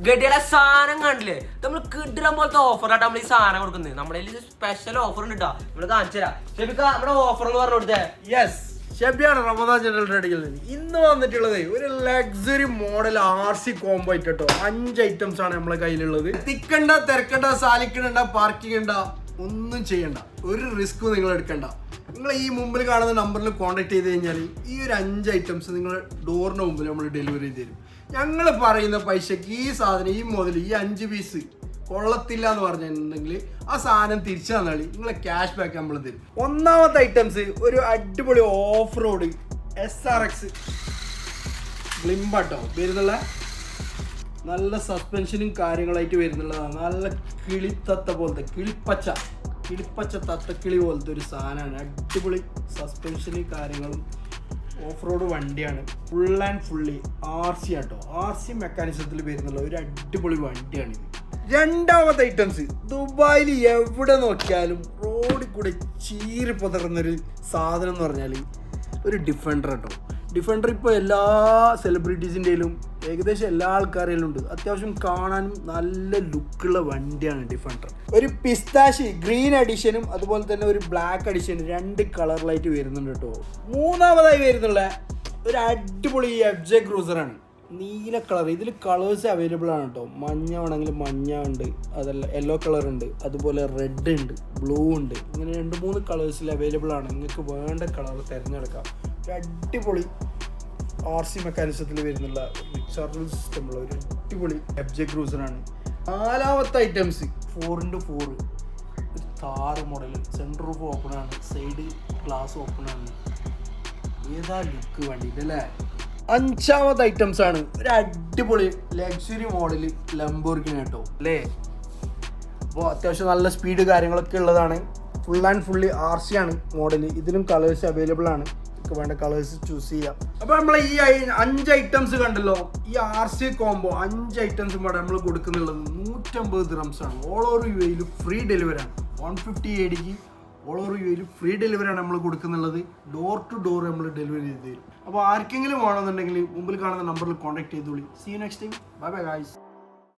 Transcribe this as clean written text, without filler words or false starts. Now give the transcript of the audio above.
ഗഡിയുടെ സാധനം കണ്ടില്ലേ? നമ്മൾ കിടിലം പോലത്തെ ഓഫറായിട്ട് നമ്മൾ ഈ സാധനം കൊടുക്കുന്നത്. നമ്മുടെ സ്പെഷ്യൽ ഓഫർ ഉണ്ട് കേട്ടോ, നമ്മൾ കാണിച്ചു തരാം. ഷെബിക്ക നമ്മുടെ ഓഫർ എന്ന് പറഞ്ഞു കൊടുത്തേ. യെസ്, ഷെബിയാണ് റമദാൻ ജനറൽ ട്രേഡിങ്ങിൽ ഇന്ന് വന്നിട്ടുള്ളത്. ഒരു ലക്സറി മോഡൽ RC കോംബോ ആയിട്ട് കേട്ടോ. 5 ഐറ്റംസ് ആണ് നമ്മളെ കയ്യിലുള്ളത്. തിക്കണ്ട, തിരക്കണ്ട, സാലിക്കണ്ട, പാർക്കിംഗ് ഉണ്ട, ഒന്നും ചെയ്യണ്ട, ഒരു റിസ്ക്കും നിങ്ങൾ എടുക്കണ്ട. നിങ്ങൾ ഈ മുമ്പിൽ കാണുന്ന നമ്പറിൽ കോൺടാക്ട് ചെയ്ത് കഴിഞ്ഞാൽ ഈ ഒരു 5 ഐറ്റംസ് നിങ്ങൾ ഡോറിന് മുമ്പിൽ നമ്മൾ ഡെലിവറി ചെയ്ത് തരും. ഞങ്ങൾ പറയുന്ന പൈസക്ക് ഈ സാധനം, ഈ മുതൽ ഈ 5 പീസ് കൊള്ളത്തില്ല എന്ന് പറഞ്ഞിട്ടുണ്ടെങ്കിൽ ആ സാധനം തിരിച്ചു തന്നാൽ നിങ്ങളെ ക്യാഷ് ബാക്ക് നമ്മൾ തരും. ഒന്നാമത്തെ ഐറ്റംസ് ഒരു അടിപൊളി ഓഫ് റോഡ് SRX ഗ്ലിംബാട്ടോ വരുന്നുള്ള, നല്ല സസ്പെൻഷനും കാര്യങ്ങളായിട്ട് വരുന്നുള്ളതാണ്. നല്ല കിളിത്തത്ത പോലത്തെ കിളിപ്പച്ച തത്തക്കിളി പോലത്തെ ഒരു സാധനമാണ്. അടിപൊളി സസ്പെൻഷനും കാര്യങ്ങളും ഓഫ് റോഡ് വണ്ടിയാണ്. ഫുൾ ആൻഡ് ഫുള്ളി RC ആട്ടോ. RC മെക്കാനിസത്തിൽ വരുന്നുള്ള ഒരു അടിപൊളി വണ്ടിയാണിത്. രണ്ടാമത്തെ ഐറ്റംസ് ദുബായിൽ എവിടെ നോക്കിയാലും റോഡിൽ കൂടെ ചീറി പതറുന്നൊരു സാധനം എന്ന് പറഞ്ഞാൽ ഒരു ഡിഫൻഡർ കേട്ടോ. ഡിഫൻഡർ ഇപ്പോൾ എല്ലാ സെലിബ്രിറ്റീസിൻ്റെയിലും ഏകദേശം എല്ലാ ആൾക്കാരിലും ഉണ്ട്. അത്യാവശ്യം കാണാനും നല്ല ലുക്കുള്ള വണ്ടിയാണ് ഡിഫൻഡർ. ഒരു പിസ്താഷി ഗ്രീൻ എഡിഷനും അതുപോലെ തന്നെ ഒരു ബ്ലാക്ക് എഡിഷനും 2 കളറിലായിട്ട് വരുന്നുണ്ട് കേട്ടോ. മൂന്നാമതായി വരുന്നുള്ള ഒരു അടിപൊളി FJ ക്രൂസറാണ്. നീല കളർ. ഇതിൽ കളേഴ്സ് അവൈലബിൾ ആണ് കേട്ടോ. മഞ്ഞ വേണമെങ്കിൽ മഞ്ഞ ഉണ്ട്, അതല്ല യെല്ലോ കളർ ഉണ്ട്, അതുപോലെ റെഡ് ഉണ്ട്, ബ്ലൂ ഉണ്ട്. ഇങ്ങനെ 2-3 കളേഴ്സിൽ അവൈലബിൾ ആണ്. നിങ്ങൾക്ക് വേണ്ട കളർ തിരഞ്ഞെടുക്കാം. ഒരു അടിപൊളി RC മെക്കാനിസത്തിൽ വരുന്നുള്ള റീചാർജബിൾ സിസ്റ്റമുള്ള ഒരു അടിപൊളി FJ ക്രൂസറാണ്. നാലാമത്തെ ഐറ്റംസ് 4x4 ഒരു താറ് മോഡൽ. സെൻട്രൽ റൂഫ് ഓപ്പൺ ആണ്, സൈഡ് ഗ്ലാസ് ഓപ്പൺ ആണ്. ഏതാ ലുക്ക് വണ്ടി ഇതല്ലേ. അഞ്ചാമത്തെ ഐറ്റംസ് ആണ് ഒരു അടിപൊളി ലക്സറി മോഡൽ ലംബോർഗിനി കേട്ടോ അല്ലേ. അപ്പോൾ അത്യാവശ്യം നല്ല സ്പീഡ് കാര്യങ്ങളൊക്കെ ഉള്ളതാണ്. ഫുൾ ആൻഡ് ഫുള്ളി RC ആണ് മോഡൽ. ഇതിലും കളേഴ്സ് അവൈലബിൾ ആണ്. നിങ്ങൾക്ക് വേണ്ട കളേഴ്സ് ചൂസ് ചെയ്യാം. അപ്പോൾ നമ്മൾ ഈ 5 ഐറ്റംസ് കണ്ടല്ലോ. ഈ RC കോംബോ 5 ഐറ്റംസും കൂടെ നമ്മൾ കൊടുക്കുന്നുള്ളത് 150 ദിറംസ് ആണ്. All over UAE free delivery ആണ്. 150 AD all over UAE free delivery ആണ് നമ്മൾ കൊടുക്കുന്നുള്ളത്. ഡോർ ടു ഡോർ നമ്മൾ ഡെലിവറി ചെയ്ത് തരും. അപ്പോൾ ആർക്കെങ്കിലും വേണമെന്നുണ്ടെങ്കിൽ മുമ്പിൽ കാണുന്ന നമ്പറിൽ കോൺടാക്ട് ചെയ്തോളി. See you next time. Bye bye guys.